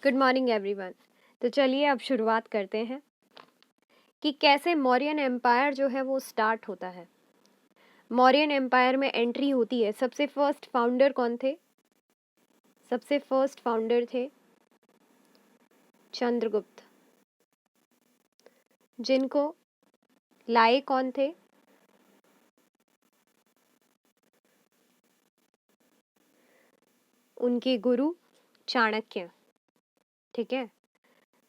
Good morning everyone. तो चलिए अब शुरुआत करते हैं कि कैसे मौर्यन एम्पायर जो है वो स्टार्ट होता है। मौर्यन एम्पायर में एंट्री होती है। सबसे फर्स्ट फाउंडर कौन थे? सबसे फर्स्ट फाउंडर थे चंद्रगुप्त, जिनको लाए कौन थे? उनके गुरु चाणक्य। ठीक है।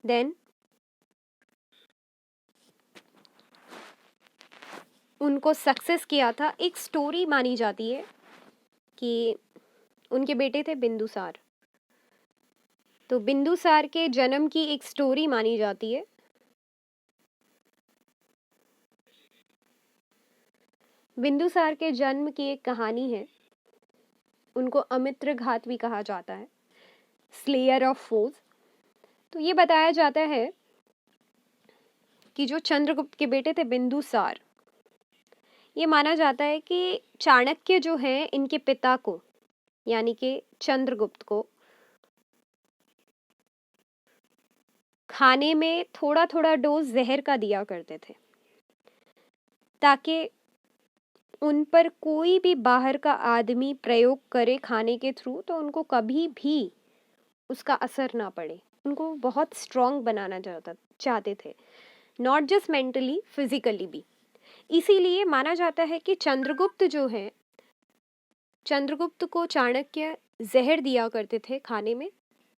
देन उनको सक्सेस किया था, एक स्टोरी मानी जाती है कि उनके बेटे थे बिंदुसार। तो बिंदुसार के जन्म की एक स्टोरी मानी जाती है। बिंदुसार के जन्म की एक कहानी है। उनको अमित्रघात भी कहा जाता है, स्लेयर ऑफ फोज। तो ये बताया जाता है कि जो चंद्रगुप्त के बेटे थे बिंदुसार, ये माना जाता है कि चाणक्य जो है इनके पिता को यानी कि चंद्रगुप्त को खाने में थोड़ा थोड़ा डोज जहर का दिया करते थे, ताकि उन पर कोई भी बाहर का आदमी प्रयोग करे खाने के थ्रू तो उनको कभी भी उसका असर ना पड़े। उनको बहुत स्ट्रांग बनाना चाहते थे, नॉट जस्ट मेंटली, फिजिकली भी। इसीलिए माना जाता है कि चंद्रगुप्त जो है, चंद्रगुप्त को चाणक्य जहर दिया करते थे खाने में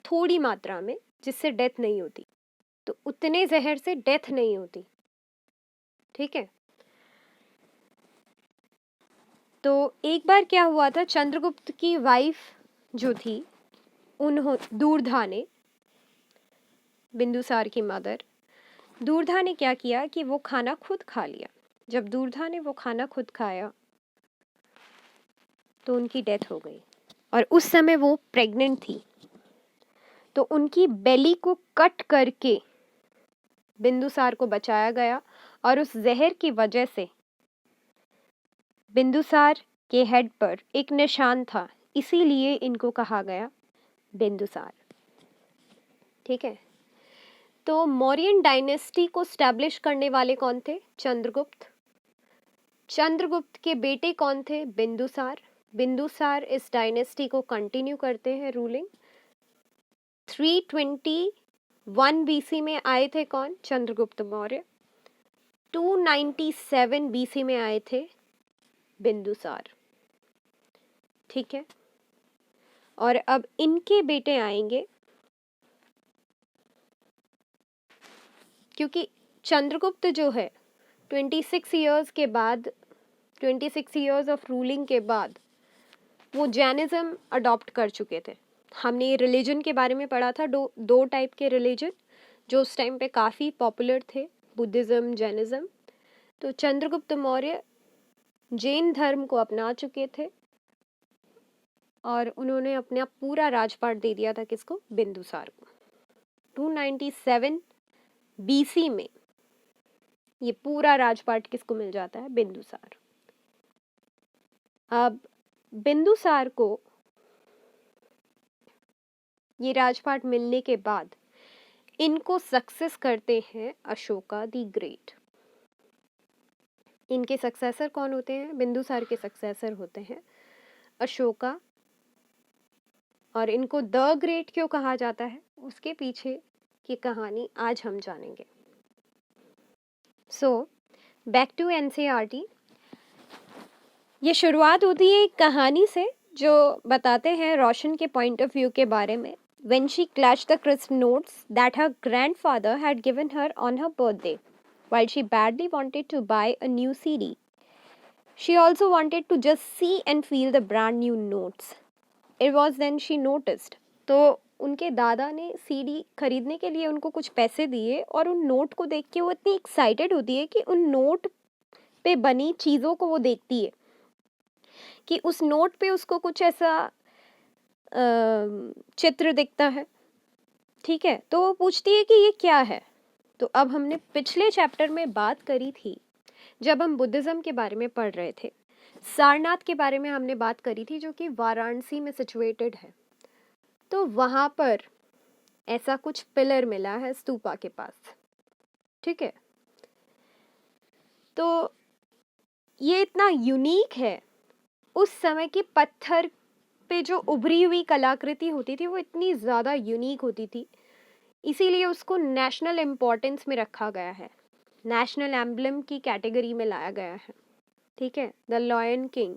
थोड़ी मात्रा में, जिससे डेथ नहीं होती। तो उतने जहर से डेथ नहीं होती। ठीक है। तो एक बार क्या हुआ था, चंद्रगुप्त की वाइफ जो थी दूरधा ने, बिंदुसार की मदर दूरधा ने क्या किया कि वो खाना खुद खा लिया। जब दूरधा ने वो खाना खुद खाया तो उनकी डेथ हो गई, और उस समय वो प्रेग्नेंट थी। तो उनकी बेली को कट करके बिंदुसार को बचाया गया, और उस जहर की वजह से बिंदुसार के हेड पर एक निशान था, इसीलिए इनको कहा गया बिंदुसार। ठीक है। तो मौर्यन डायनेस्टी को स्टैब्लिश करने वाले कौन थे? चंद्रगुप्त। चंद्रगुप्त के बेटे कौन थे? बिंदुसार। बिंदुसार इस डायनेस्टी को कंटिन्यू करते हैं रूलिंग। 321 बीसी में आए थे कौन? चंद्रगुप्त मौर्य। 297 बीसी में आए थे बिंदुसार। ठीक है। और अब इनके बेटे आएंगे, क्योंकि चंद्रगुप्त जो है 26 ईयर्स के बाद, 26 ईयर्स ऑफ रूलिंग के बाद वो जैनिज्म अडॉप्ट कर चुके थे। हमने रिलीजन के बारे में पढ़ा था, दो टाइप के रिलीजन जो उस टाइम पे काफ़ी पॉपुलर थे, बुद्धिज़्म, जैनिज्म। तो चंद्रगुप्त मौर्य जैन धर्म को अपना चुके थे, और उन्होंने अपना पूरा राजपाट दे दिया था किसको? बिंदुसार को। 297 बीसी में ये पूरा राजपाट किसको मिल जाता है? बिंदुसार। अब बिंदुसार को ये राजपाट मिलने के बाद इनको सक्सेस करते हैं अशोका द ग्रेट। इनके सक्सेसर कौन होते हैं? बिंदुसार के सक्सेसर होते हैं अशोका। और इनको द ग्रेट क्यों कहा जाता है, उसके पीछे की कहानी आज हम जानेंगे। So back to NCERT. ये शुरुआत होती है एक कहानी से जो बताते हैं रोशन के पॉइंट ऑफ व्यू के बारे में। When she clashed the crisp notes that her grandfather had given her on her birthday, while she badly wanted to buy a new CD, she also wanted to just see and feel the brand new notes. It was then she noticed. तो उनके दादा ने CD खरीदने के लिए उनको कुछ पैसे दिए, और उन नोट को देख के वो इतनी एक्साइटेड होती है कि उन नोट पे बनी चीज़ों को वो देखती है कि उस नोट पे उसको कुछ ऐसा चित्र दिखता है। ठीक है। तो वो पूछती है कि ये क्या है। तो अब हमने पिछले चैप्टर में बात करी थी, जब हम बुद्धिज़्म के बारे में पढ़ रहे थे, सारनाथ के बारे में हमने बात करी थी, जो कि वाराणसी में सिचुएटेड है। तो वहाँ पर ऐसा कुछ पिलर मिला है स्तूपा के पास। ठीक है, तो ये इतना यूनिक है। उस समय की पत्थर पे जो उभरी हुई कलाकृति होती थी वो इतनी ज़्यादा यूनिक होती थी, इसीलिए उसको नेशनल इम्पोर्टेंस में रखा गया है, नेशनल एम्बलम की कैटेगरी में लाया गया है। ठीक है, द लायन किंग।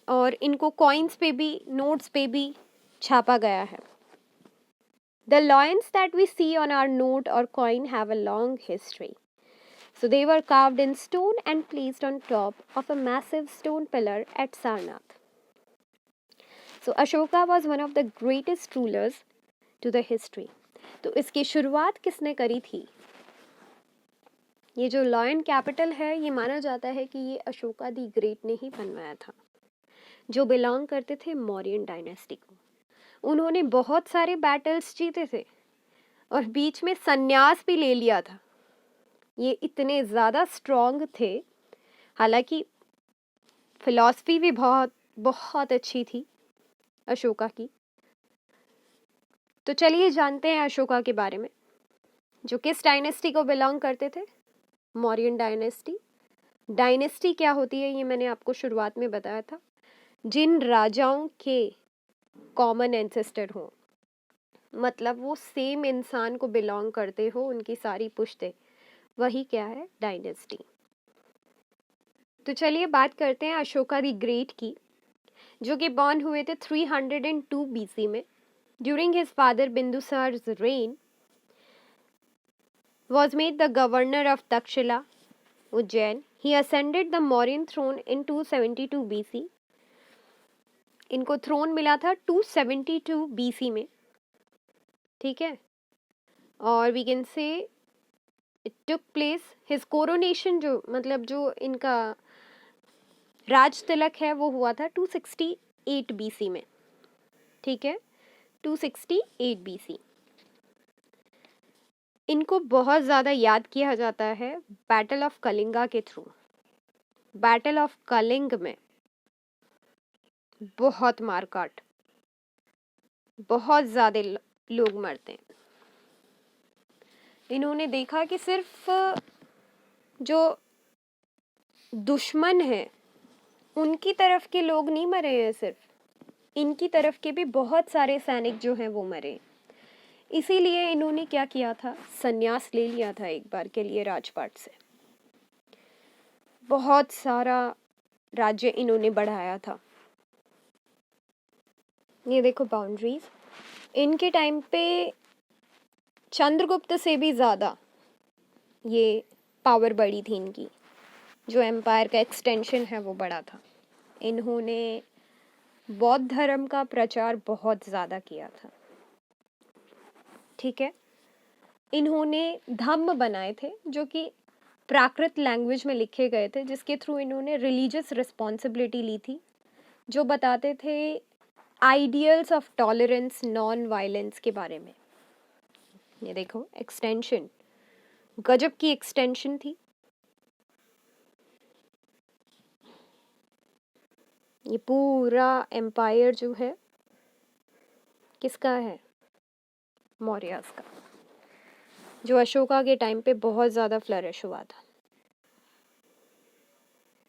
और इनको कॉइन्स पे भी, नोट्स पे भी छापा गया है। The lions that we see on our note or coin have a long history. So they were carved in stone and placed on top of a massive stone pillar at Sarnath. So Ashoka was one of the greatest rulers to the history. तो इसकी शुरुआत किसने करी थी? ये जो lion capital है, ये माना जाता है कि ये अशोका दी ग्रेट ने ही बनवाया था, जो बिलोंग करते थे मौर्यन डायनेस्टी को। उन्होंने बहुत सारे बैटल्स जीते थे और बीच में संन्यास भी ले लिया था। ये इतने ज़्यादा स्ट्रॉन्ग थे, हालांकि फिलॉसफी भी बहुत बहुत अच्छी थी अशोका की। तो चलिए जानते हैं अशोका के बारे में, जो किस डायनेस्टी को बिलोंग करते थे, मौर्यन डायनेस्टी। डायनेस्टी क्या होती है ये मैंने आपको शुरुआत में बताया था, जिन राजाओं के कॉमन एंसेस्टर हो, मतलब वो सेम इंसान को बिलोंग करते हो, उनकी सारी पुश्तें, वही क्या है, डायनेस्टी। तो चलिए बात करते हैं अशोका द ग्रेट की, जो कि बॉर्न हुए थे 302 BC में। During his father Bindusara's reign was made the governor of Takshila, Ujjain. He ascended the Mauryan throne in 272 BC. इनको थ्रोन मिला था 272 BC में। ठीक है, और we can say it took place, his coronation, जो मतलब जो इनका राज तिलक है वो हुआ था 268 BC में। ठीक है, 268 BC। इनको बहुत ज़्यादा याद किया जाता है बैटल ऑफ कलिंगा के थ्रू। बैटल ऑफ कलिंग में बहुत मारकाट, बहुत ज़्यादा लोग मरते हैं। इन्होंने देखा कि सिर्फ जो दुश्मन है उनकी तरफ के लोग नहीं मरे हैं, सिर्फ इनकी तरफ के भी बहुत सारे सैनिक जो हैं वो मरे। इसीलिए इन्होंने क्या किया था, संन्यास ले लिया था एक बार के लिए राजपाट से। बहुत सारा राज्य इन्होंने बढ़ाया था। ये देखो बाउंड्रीज, इनके टाइम पे चंद्रगुप्त से भी ज़्यादा ये पावर बढ़ी थी इनकी, जो एम्पायर का एक्सटेंशन है वो बड़ा था। इन्होंने बौद्ध धर्म का प्रचार बहुत ज़्यादा किया था। ठीक है, इन्होंने धम्म बनाए थे जो कि प्राकृत लैंग्वेज में लिखे गए थे, जिसके थ्रू इन्होंने रिलीजियस रिस्पॉन्सिबिलिटी ली थी, जो बताते थे ideals of tolerance, non violence के बारे में। ये देखो एक्सटेंशन, गजब की एक्सटेंशन थी। ये पूरा एम्पायर जो है किसका है, मौर्यस का, जो अशोका के टाइम पे बहुत ज़्यादा फ्लरिश हुआ था।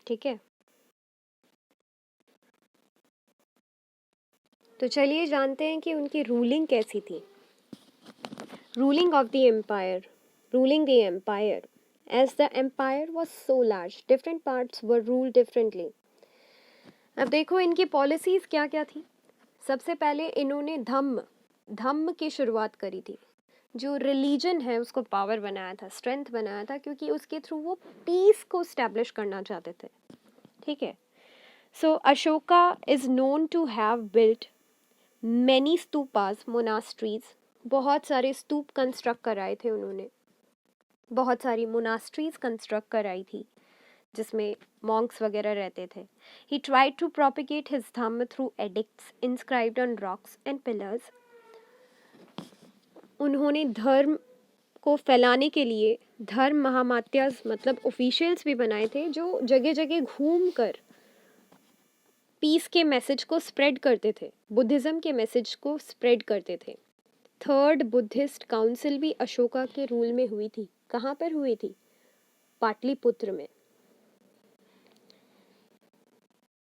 ठीक है, तो चलिए जानते हैं कि उनकी रूलिंग कैसी थी। Ruling of the empire, ruling the empire, as the empire was so large, different parts were ruled differently. अब देखो इनकी पॉलिसीज क्या क्या थी। सबसे पहले इन्होंने धम्म की शुरुआत करी थी, जो रिलीजन है उसको पावर बनाया था, स्ट्रेंथ बनाया था, क्योंकि उसके थ्रू वो पीस को स्टैब्लिश करना चाहते थे। ठीक है, so Ashoka is known to have built many stupas, monasteries, बहुत सारे स्तूप कंस्ट्रक्ट कराए थे उन्होंने, बहुत सारी मोनास्ट्रीज कंस्ट्रक्ट कराई थी जिसमें मॉन्क्स वगैरह रहते थे। He tried to propagate his dhamma through edicts inscribed on rocks and pillars. उन्होंने धर्म को फैलाने के लिए धर्म महामात्यास, मतलब ऑफिशियल्स भी बनाए थे, जो जगह जगह घूम कर पीस के मैसेज को स्प्रेड करते थे, बुद्धिज़्म के मैसेज को स्प्रेड करते थे। थर्ड बुद्धिस्ट काउंसिल भी अशोका के रूल में हुई थी। कहाँ पर हुई थी? पाटलिपुत्र में।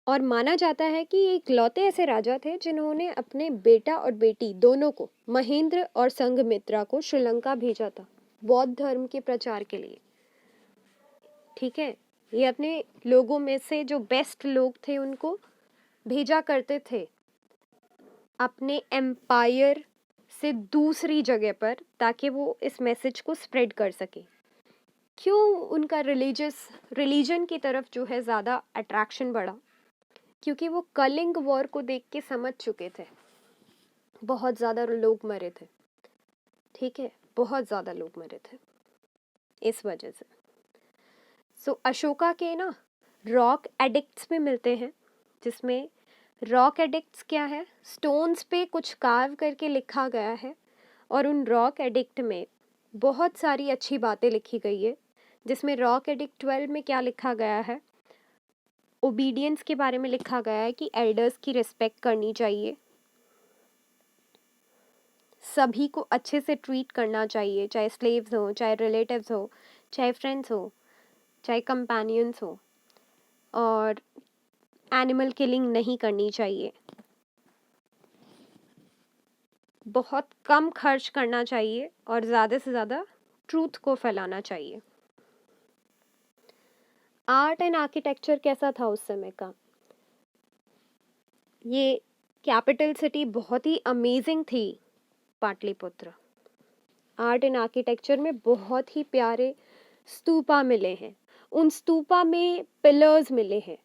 और माना जाता है कि ये इकलौते ऐसे राजा थे जिन्होंने अपने बेटा और बेटी दोनों को, महेंद्र और संघमित्रा को, श्रीलंका भेजा था बौद्ध धर्म के प्रचार के लिए। ठीक है, ये अपने लोगों में से जो बेस्ट लोग थे उनको भेजा करते थे अपने एम्पायर से दूसरी जगह पर, ताकि वो इस मैसेज को स्प्रेड कर सके। क्यों उनका रिलीजन की तरफ जो है ज़्यादा अट्रैक्शन बढ़ा? क्योंकि वो कलिंग वॉर को देख के समझ चुके थे। बहुत ज़्यादा लोग मरे थे। ठीक है, बहुत ज़्यादा लोग मरे थे इस वजह से। सो अशोका के ना रॉक एडिक्ट्स में मिलते हैं, जिसमें रॉक एडिक्ट्स क्या है? स्टोन्स पे कुछ कार्व करके लिखा गया है, और उन रॉक एडिक्ट में बहुत सारी अच्छी बातें लिखी गई है। जिसमें रॉक एडिक्ट 12 में क्या लिखा गया है? ओबीडियंस के बारे में लिखा गया है कि एल्डर्स की रिस्पेक्ट करनी चाहिए, सभी को अच्छे से ट्रीट करना चाहिए, चाहे स्लेव्स हो, चाहे रिलेटिव्स हो, चाहे फ्रेंड्स हो, चाहे कंपेनियंस हो, और एनिमल किलिंग नहीं करनी चाहिए, बहुत कम खर्च करना चाहिए, और ज़्यादा से ज़्यादा ट्रूथ को फैलाना चाहिए। आर्ट एंड आर्किटेक्चर कैसा था उस समय का? ये कैपिटल सिटी बहुत ही अमेजिंग थी पाटलिपुत्र। आर्ट एंड आर्किटेक्चर में बहुत ही प्यारे स्तूपा मिले हैं। उन स्तूपा में पिलर्स मिले हैं,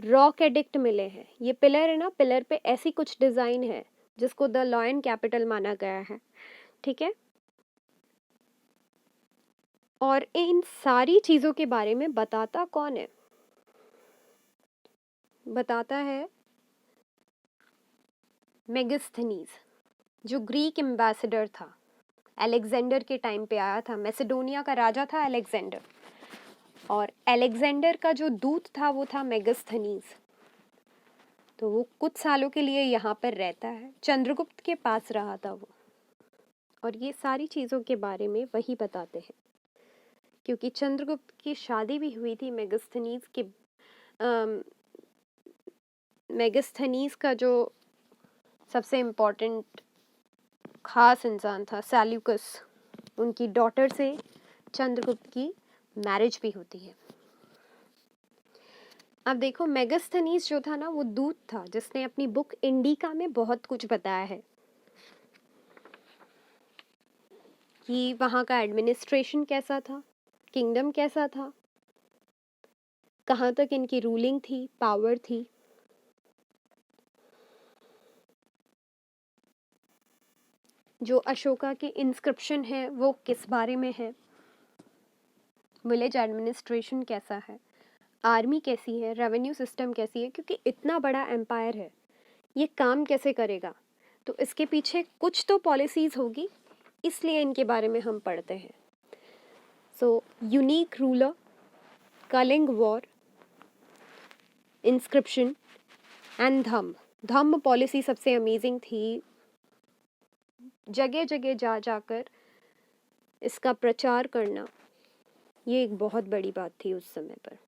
रॉक एडिक्ट मिले हैं। ये पिलर है ना, पिलर पे ऐसी कुछ डिज़ाइन है जिसको द लॉयन कैपिटल माना गया है। ठीक है, और इन सारी चीज़ों के बारे में बताता कौन है? बताता है मेगास्थनीज, जो ग्रीक एम्बेसडर था, अलेक्जेंडर के टाइम पे आया था। मैसेडोनिया का राजा था अलेक्जेंडर, और अलेक्जेंडर का जो दूत था वो था मेगास्थनीज। तो वो कुछ सालों के लिए यहाँ पर रहता है, चंद्रगुप्त के पास रहा था वो। और ये सारी चीज़ों के बारे में वही बताते हैं, क्योंकि चंद्रगुप्त की शादी भी हुई थी मेगास्थनीज का जो सबसे इम्पोर्टेंट खास इंसान था, सैल्यूकस, उनकी डॉटर से चंद्रगुप्त की मैरिज भी होती है। अब देखो, मेगास्थनीज जो था ना, वो दूत था जिसने अपनी बुक इंडिका में बहुत कुछ बताया है कि वहाँ का एडमिनिस्ट्रेशन कैसा था, किंगडम कैसा था, कहाँ तक इनकी रूलिंग थी, पावर थी। जो अशोका के इंस्क्रिप्शन है वो किस बारे में है, विलेज एडमिनिस्ट्रेशन कैसा है, आर्मी कैसी है, रेवेन्यू सिस्टम कैसी है, क्योंकि इतना बड़ा एम्पायर है, ये काम कैसे करेगा, तो इसके पीछे कुछ तो पॉलिसीज होगी, इसलिए इनके बारे में हम पढ़ते हैं। So unique ruler, Kalinga war, inscription and dhamma policy सबसे अमेजिंग थी। जगह जगह जा जाकर इसका प्रचार करना, ये एक बहुत बड़ी बात थी उस समय पर।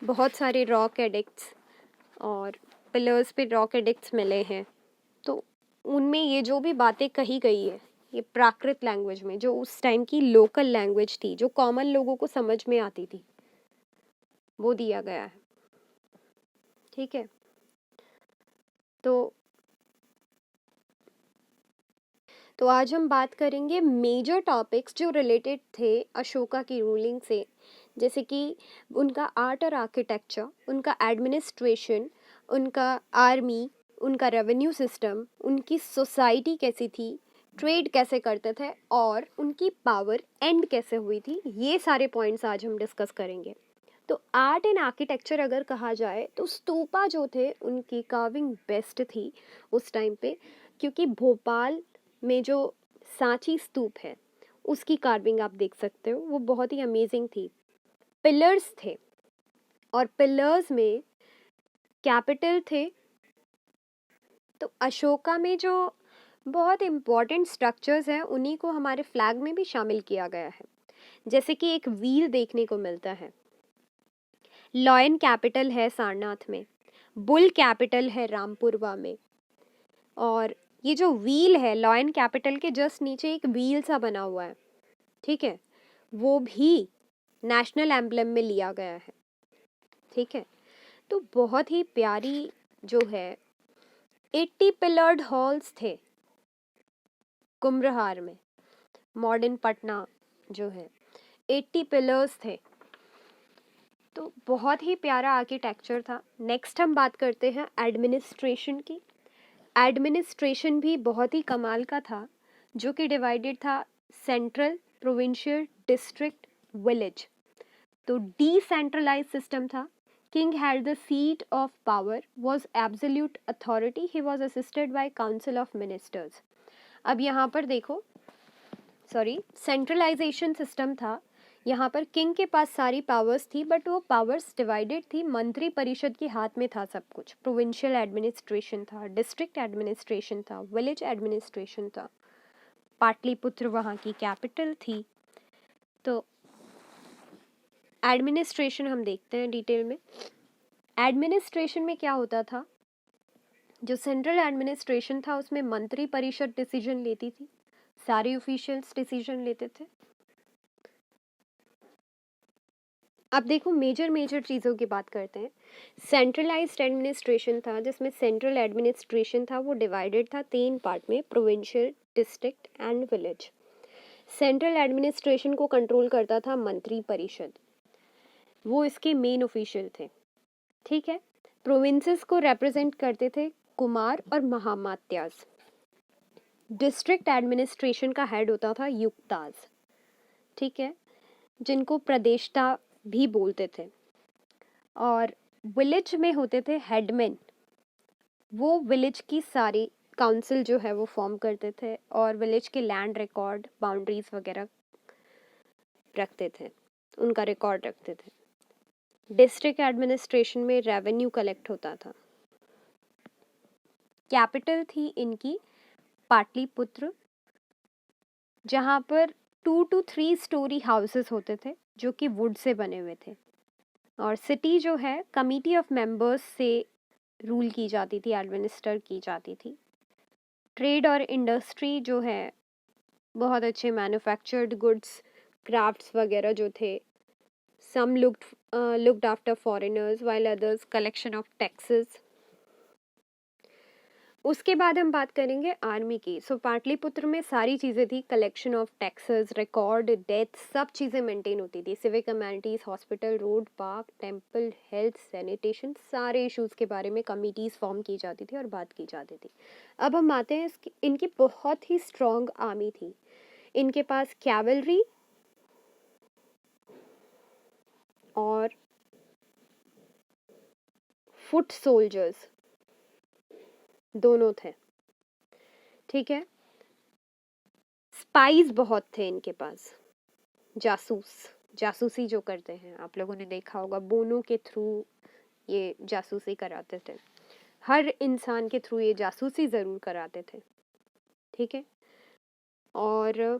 बहुत सारे रॉक एडिक्ट्स और पिलर्स पे रॉक एडिक्ट्स मिले हैं, तो उनमें ये जो भी बातें कही गई है, ये प्राकृत लैंग्वेज में, जो उस टाइम की लोकल लैंग्वेज थी, जो कॉमन लोगों को समझ में आती थी, वो दिया गया है। ठीक है, तो आज हम बात करेंगे मेजर टॉपिक्स जो रिलेटेड थे अशोका की रूलिंग से, जैसे कि उनका आर्ट और आर्किटेक्चर, उनका एडमिनिस्ट्रेशन, उनका आर्मी, उनका रेवेन्यू सिस्टम, उनकी सोसाइटी कैसी थी, ट्रेड कैसे करते थे, और उनकी पावर एंड कैसे हुई थी। ये सारे पॉइंट्स आज हम डिस्कस करेंगे। तो आर्ट एंड आर्किटेक्चर अगर कहा जाए तो स्तूपा जो थे उनकी कार्विंग बेस्ट थी उस टाइम पे, क्योंकि भोपाल में जो सांची स्तूप है उसकी कार्विंग आप देख सकते हो, वो बहुत ही अमेजिंग थी। पिलर्स थे, और पिलर्स में कैपिटल थे, तो अशोका में जो बहुत इम्पोर्टेंट स्ट्रक्चर्स हैं उन्हीं को हमारे फ्लैग में भी शामिल किया गया है। जैसे कि एक व्हील देखने को मिलता है, लॉयन कैपिटल है सारनाथ में, बुल कैपिटल है रामपुरवा में, और ये जो व्हील है लॉयन कैपिटल के जस्ट नीचे एक व्हील सा बना हुआ है, ठीक है, वो भी नेशनल एम्बलम में लिया गया है। ठीक है, तो बहुत ही प्यारी जो है 80 पिलर्ड हॉल्स थे कुम्भलहार में, मॉडर्न पटना जो है 80 पिलर्स थे, तो बहुत ही प्यारा आर्किटेक्चर था। नेक्स्ट हम बात करते हैं एडमिनिस्ट्रेशन की। एडमिनिस्ट्रेशन भी बहुत ही कमाल का था, जो कि डिवाइडेड था सेंट्रल, प्रोविंशियल, डिस्ट्रिक्ट, विलेज। तो डिसेंट्रलाइज सिस्टम था। King had the seat of power, was absolute authority, he was assisted by council of ministers. अब यहाँ पर देखो, सेंट्रलाइजेशन सिस्टम था। यहाँ पर किंग के पास सारी पावर्स थी, बट वो पावर्स डिवाइडेड थी, मंत्री परिषद के हाथ में था सब कुछ। प्रोविंशियल एडमिनिस्ट्रेशन था, डिस्ट्रिक्ट एडमिनिस्ट्रेशन था, विलेज एडमिनिस्ट्रेशन था, पाटलिपुत्र वहाँ की कैपिटल थी। तो एडमिनिस्ट्रेशन हम देखते हैं डिटेल में। एडमिनिस्ट्रेशन में क्या होता था, जो सेंट्रल एडमिनिस्ट्रेशन था उसमें मंत्री परिषद डिसीजन लेती थी, सारे ऑफिशियल्स डिसीजन लेते थे। अब देखो मेजर चीज़ों की बात करते हैं। सेंट्रलाइज्ड एडमिनिस्ट्रेशन था, जिसमें सेंट्रल एडमिनिस्ट्रेशन था वो डिवाइडेड था 3 पार्ट में, provincial, district and village. Central administration को कंट्रोल करता था मंत्री परिषद, वो इसके मेन ऑफिशियल थे। ठीक है, प्रोविंसेस को रिप्रेजेंट करते थे कुमार और महामात्यास। डिस्ट्रिक्ट एडमिनिस्ट्रेशन का हेड होता था युक्ताज, ठीक है, जिनको प्रदेष्टा भी बोलते थे। और विलेज में होते थे हेडमैन, वो विलेज की सारी काउंसिल जो है वो फॉर्म करते थे और विलेज के लैंड रिकॉर्ड, बाउंड्रीज वगैरह रखते थे, उनका रिकॉर्ड रखते थे। डिस्ट्रिक्ट एडमिनिस्ट्रेशन में रेवेन्यू कलेक्ट होता था। कैपिटल थी इनकी पाटलिपुत्र, जहाँ पर 2 to 3 स्टोरी हाउसेस होते थे जो कि वुड से बने हुए थे। और सिटी जो है कमिटी ऑफ मेंबर्स से रूल की जाती थी, एडमिनिस्टर की जाती थी। ट्रेड और इंडस्ट्री जो है बहुत अच्छे मैन्युफैक्चर्ड गुड्स, क्राफ्ट्स वगैरह जो थे, सम looked after foreigners while others collection of taxes। उसके बाद हम बात करेंगे आर्मी की। सो पाटलिपुत्र में सारी चीज़ें थी, collection of taxes, record, death, सब चीज़ें मेंटेन होती थी। Civic communities, hospital, road, park, temple, health, sanitation, सारे इश्यूज के बारे में कमिटीज फॉर्म की जाती थी और बात की जाती थी। अब हम आते हैं इनकी बहुत ही स्ट्रॉन्ग आर्मी थी। इनके पास कैवलरी और फुट सोल्जर्स दोनों थे। ठीक है, स्पाइस बहुत थे इनके पास, जासूसी जो करते हैं, आप लोगों ने देखा होगा बोनों के थ्रू ये जासूसी कराते थे, हर इंसान के थ्रू ये जासूसी ज़रूर कराते थे। ठीक है, और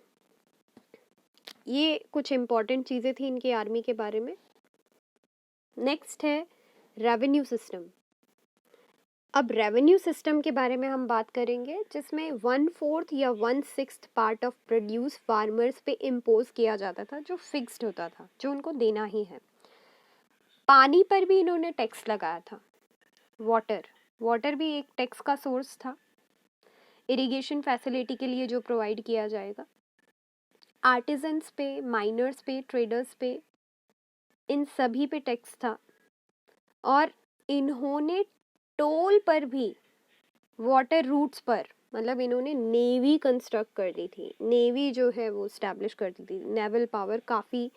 ये कुछ इम्पॉर्टेंट चीज़ें थी इनकी आर्मी के बारे में। नेक्स्ट है रेवेन्यू सिस्टम। अब रेवेन्यू सिस्टम के बारे में हम बात करेंगे, जिसमें 1/4 या 1/6 पार्ट ऑफ प्रोड्यूस फार्मर्स पे इम्पोज किया जाता था, जो फिक्स्ड होता था, जो उनको देना ही है। पानी पर भी इन्होंने टैक्स लगाया था। वाटर भी एक टैक्स का सोर्स था, इरिगेशन फैसिलिटी के लिए जो प्रोवाइड किया जाएगा। आर्टिजन्स पे, माइनर्स पे, ट्रेडर्स पे, इन सभी पे टैक्स था। और इन्होंने टोल पर भी, वाटर रूट्स पर, मतलब इन्होंने नेवी कंस्ट्रक्ट कर दी थी, नेवी जो है वो स्टैब्लिश कर दी थी। नेवल पावर काफ़ी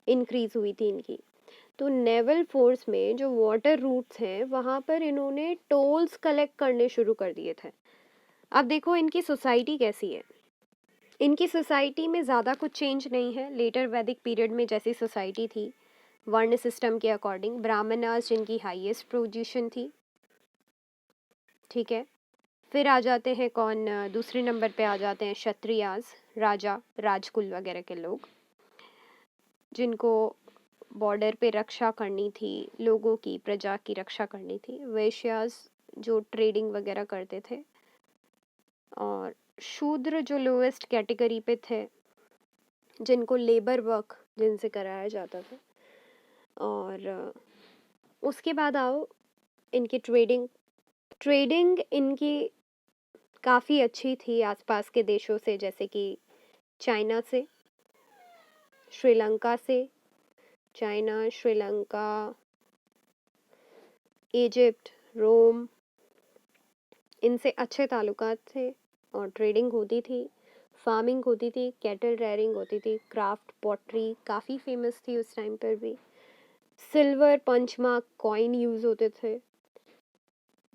इंक्रीज हुई थी इनकी। तो नेवल फोर्स में जो वाटर रूट्स हैं वहाँ पर इन्होंने टोल्स कलेक्ट करने शुरू कर दिए थे। अब देखो इनकी सोसाइटी कैसी है। इनकी सोसाइटी में ज़्यादा कुछ चेंज नहीं है, लेटर वैदिक पीरियड में जैसी सोसाइटी थी, वर्ण सिस्टम के अकॉर्डिंग। ब्राह्मणास जिनकी हाईएस्ट पोजीशन थी, ठीक है। फिर आ जाते हैं कौन, दूसरे नंबर पे आ जाते हैं क्षत्रियाज, राजा राजकुल वगैरह के लोग, जिनको बॉर्डर पे रक्षा करनी थी, लोगों की, प्रजा की रक्षा करनी थी। वैश्यास जो ट्रेडिंग वगैरह करते थे, और शूद्र जो लोएस्ट कैटेगरी पे थे, जिनको लेबर वर्क जिनसे कराया जाता था। और उसके बाद आओ इनकी ट्रेडिंग। ट्रेडिंग इनकी काफ़ी अच्छी थी आसपास के देशों से, जैसे कि चाइना से, श्रीलंका से, चाइना, श्रीलंका, इजिप्ट, रोम, इनसे अच्छे ताल्लुकात थे और ट्रेडिंग होती थी, फार्मिंग होती थी, कैटल रेयरिंग होती थी, क्राफ्ट पॉटरी काफ़ी फेमस थी उस टाइम पर भी, सिल्वर पंचमार्क कॉइन यूज़ होते थे।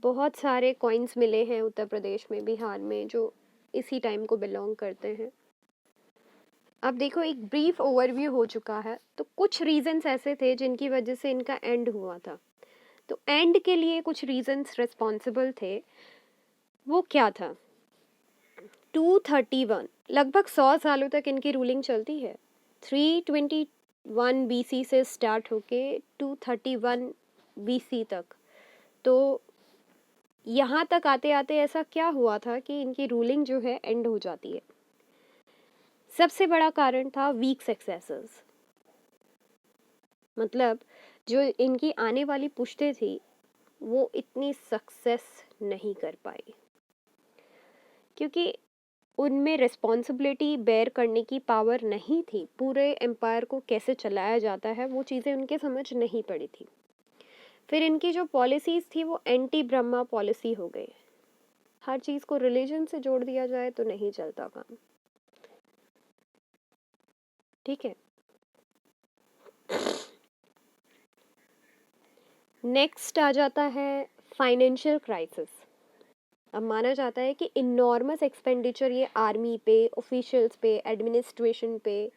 बहुत सारे कॉइन्स मिले हैं उत्तर प्रदेश में, बिहार में, जो इसी टाइम को बिलोंग करते हैं। अब देखो, एक ब्रीफ ओवरव्यू हो चुका है, तो कुछ रीजंस ऐसे थे जिनकी वजह से इनका एंड हुआ था। तो एंड के लिए कुछ रीजंस रिस्पॉन्सिबल थे। वो क्या था? 231, लगभग 100 सालों तक इनकी रूलिंग चलती है। 321 बीसी से स्टार्ट होके 231 बीसी तक। तो यहाँ तक आते आते ऐसा क्या हुआ था कि इनकी रूलिंग जो है एंड हो जाती है? सबसे बड़ा कारण था वीक सक्सेसर्स। मतलब जो इनकी आने वाली पुश्तें थी, वो इतनी सक्सेस नहीं कर पाई, क्योंकि उनमें रिस्पॉन्सिबिलिटी बेयर करने की पावर नहीं थी। पूरे एम्पायर को कैसे चलाया जाता है, वो चीज़ें उनके समझ नहीं पड़ी थी। फिर इनकी जो पॉलिसीज़ थी वो एंटी ब्रह्मा पॉलिसी हो गई। हर चीज़ को रिलीजन से जोड़ दिया जाए तो नहीं चलता काम। ठीक है। नेक्स्ट आ जाता है फाइनेंशियल क्राइसिस। अब माना जाता है कि इनॉर्मस एक्सपेंडिचर ये आर्मी पे, ऑफिशियल्स पे, एडमिनिस्ट्रेशन पे,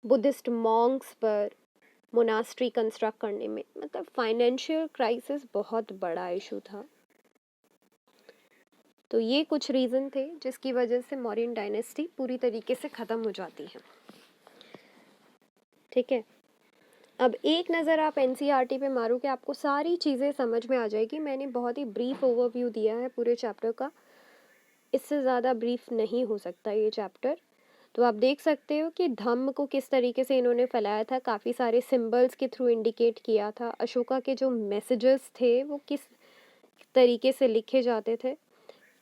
बुद्धिस्ट मॉन्क्स पर, मोनास्ट्री कंस्ट्रक्ट करने में, मतलब फाइनेंशियल क्राइसिस बहुत बड़ा इशू था। तो ये कुछ रीज़न थे जिसकी वजह से मौर्यन डायनेस्टी पूरी तरीके से ख़त्म हो जाती है। ठीक है। अब एक नज़र आप एनसीईआरटी पे मारो कि आपको सारी चीज़ें समझ में आ जाएगी। मैंने बहुत ही ब्रीफ ओवरव्यू दिया है पूरे चैप्टर का, इससे ज़्यादा ब्रीफ नहीं हो सकता ये चैप्टर। तो आप देख सकते हो कि धम्म को किस तरीके से इन्होंने फैलाया था, काफ़ी सारे सिंबल्स के थ्रू इंडिकेट किया था। अशोका के जो मैसेजेस थे वो किस तरीके से लिखे जाते थे,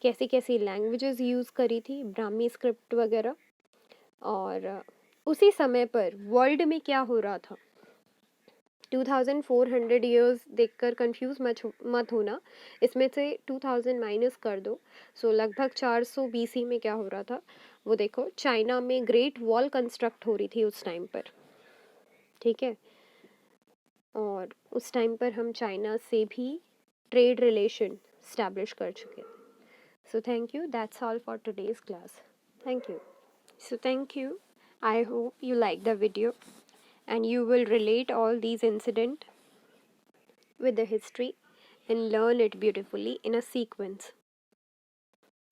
कैसी कैसी लैंग्वेजेस यूज़ करी थी, ब्राह्मी स्क्रिप्ट वगैरह। और उसी समय पर वर्ल्ड में क्या हो रहा था, 2400 ईयर्स देखकर कंफ्यूज मत होना, इसमें से 2000 माइनस कर दो। सो लगभग 400 बीसी में क्या हो रहा था वो देखो। चाइना में ग्रेट वॉल कंस्ट्रक्ट हो रही थी उस टाइम पर। ठीक है। और उस टाइम पर हम चाइना से भी ट्रेड रिलेशन स्टैब्लिश कर चुके थे। So thank you, that's all for today's class. Thank you. So thank you. I hope you like the video and you will relate all these incidents with the history and learn it beautifully in a sequence.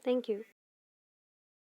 Thank you.